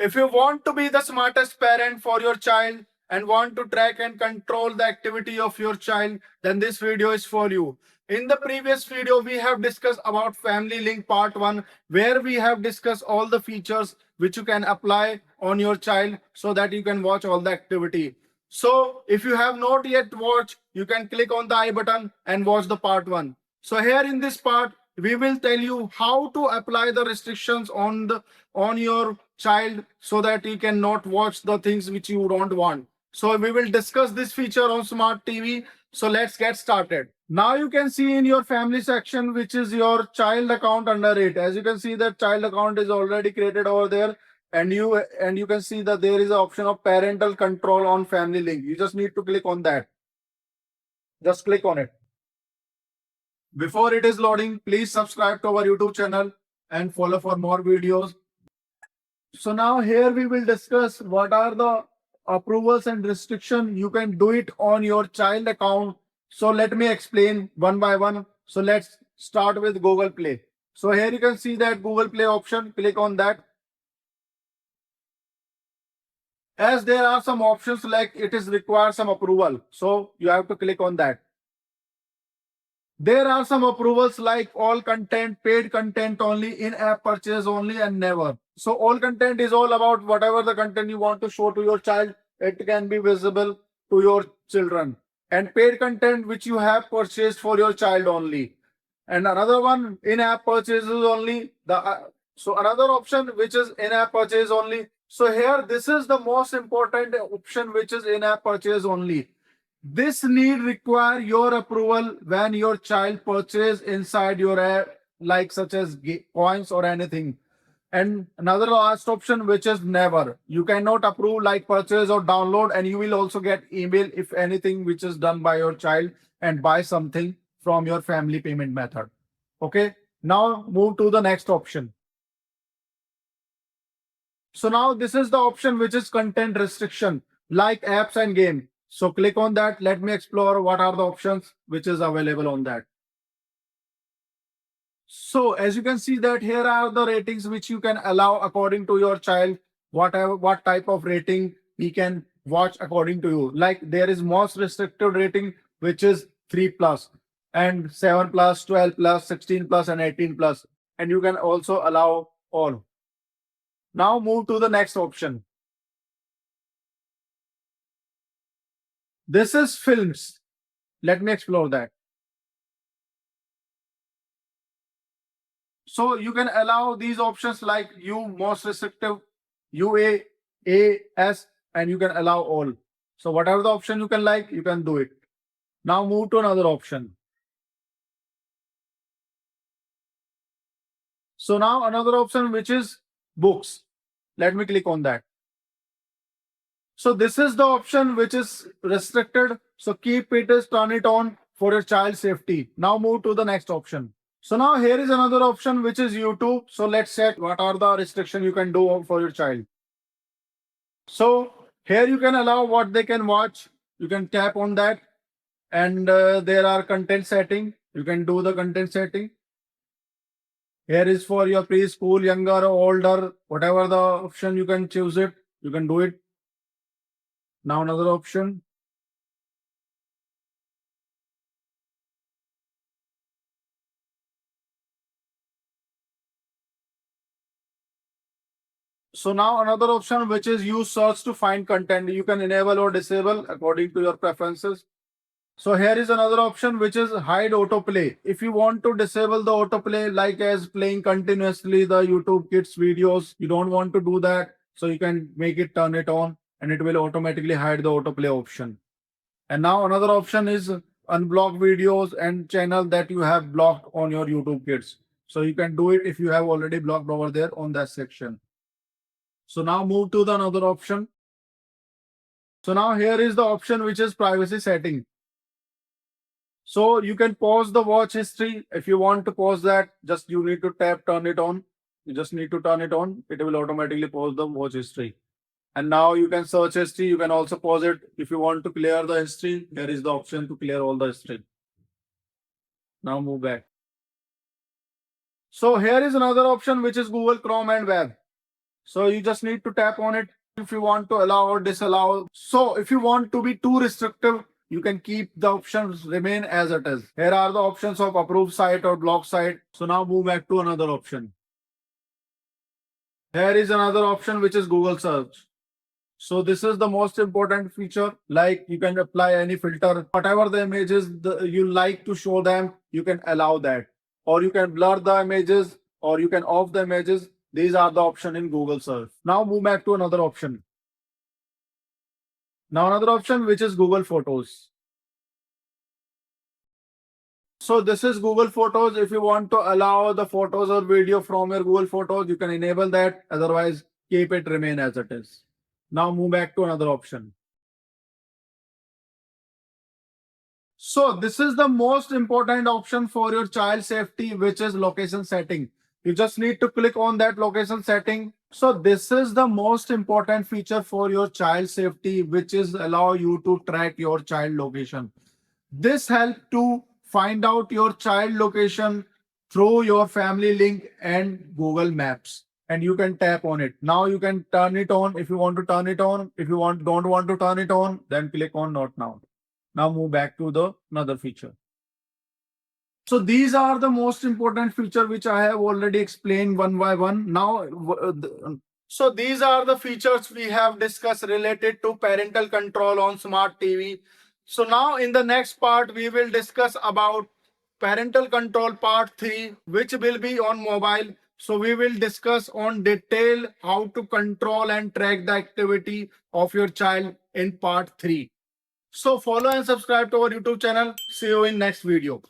If you want to be the smartest parent for your child and want to track and control the activity of your child, then this video is for you. In the previous video, we have discussed about Family Link Part 1, where we have discussed all the features which you can apply on your child so that you can watch all the activity. So if you have not yet watched, you can click on the I button and watch the part 1. So here in this part, we will tell you how to apply the restrictions on your child so that you cannot watch the things which you don't want. So we will discuss this feature on smart TV. So let's get started. Now you can see in your family section, which is your child account under it. As you can see, that child account is already created over there, and you can see that there is an option of parental control on Family Link. You just need to click on that. Just click on it. Before it is loading, please subscribe to our YouTube channel and follow for more videos. So now here we will discuss what are the approvals and restriction. You can do it on your child account. So let me explain one by one. So let's start with Google Play. So here you can see that Google Play option. Click on that. As there are some options like it is require some approval. So you have to click on that. There are some approvals like all content, paid content only, in-app purchase only, and never. So all content is all about whatever the content you want to show to your child, it can be visible to your children. And paid content which you have purchased for your child only. And another one, in-app purchases only. So another option which is in-app purchase only. So here this is the most important option which is in-app purchase only. This need require your approval when your child purchase inside your app, like such as coins or anything. And another last option, which is never. You cannot approve like purchase or download, and you will also get email if anything which is done by your child and buy something from your family payment method. Okay. Now move to the next option. So now this is the option which is content restriction, like apps and game. So click on that. Let me explore what are the options which is available on that. So as you can see that here are the ratings which you can allow according to your child, what type of rating he can watch according to you. Like there is most restricted rating, which is 3 plus and 7 plus, 12 plus, 16 plus, and 18 plus. And you can also allow all. Now move to the next option. This is films. Let me explore that. So you can allow these options like U, most restrictive, UA, AS, and you can allow all. So whatever the option you can like, you can do it. Now move to another option. So now another option which is books. Let me click on that. So this is the option which is restricted. So keep it as turn it on for your child safety. Now move to the next option. So now here is another option which is YouTube. So let's check what are the restrictions you can do for your child. So here you can allow what they can watch. You can tap on that, and there are content setting. You can do the content setting. Here is for your preschool, younger or older, whatever the option you can choose it. You can do it. Now another option. So now another option which is use search to find content. You can enable or disable according to your preferences. So here is another option which is hide autoplay. If you want to disable the autoplay like as playing continuously the YouTube Kids videos, you don't want to do that. So you can make it turn it on and it will automatically hide the autoplay option. And now another option is unblock videos and channel that you have blocked on your YouTube Kids. So you can do it if you have already blocked over there on that section. So now move to the another option. So now here is the option which is privacy setting. So you can pause the watch history. If you want to pause that, just you need to tap turn it on. You just need to turn it on. It will automatically pause the watch history. And now you can search history. You can also pause it. If you want to clear the history, here is the option to clear all the history. Now move back. So here is another option which is Google Chrome and web. So you just need to tap on it if you want to allow or disallow. So if you want to be too restrictive, you can keep the options remain as it is. Here are the options of approved site or block site. So now move back to another option. Here is another option which is Google search. So this is the most important feature. Like you can apply any filter, whatever the images you like to show them, you can allow that. Or you can blur the images or you can off the images. These are the option in Google search. Now move back to another option. Now another option which is Google Photos. So this is Google Photos. If you want to allow the photos or video from your Google Photos, you can enable that. Otherwise, keep it remain as it is. Now move back to another option. So this is the most important option for your child safety, which is location setting. You just need to click on that location setting. So this is the most important feature for your child safety, which is allow you to track your child location. This help to find out your child location through your family link and Google Maps. And you can tap on it. Now you can turn it on if you want to turn it on. If you don't want to turn it on, then click on not now. Now move back to the another feature. So these are the most important feature which I have already explained one by one. Now, so these are the features we have discussed related to parental control on smart TV. So now in the next part, we will discuss about parental control part 3, which will be on mobile. So we will discuss on detail how to control and track the activity of your child in part 3. So follow and subscribe to our YouTube channel. See you in next video.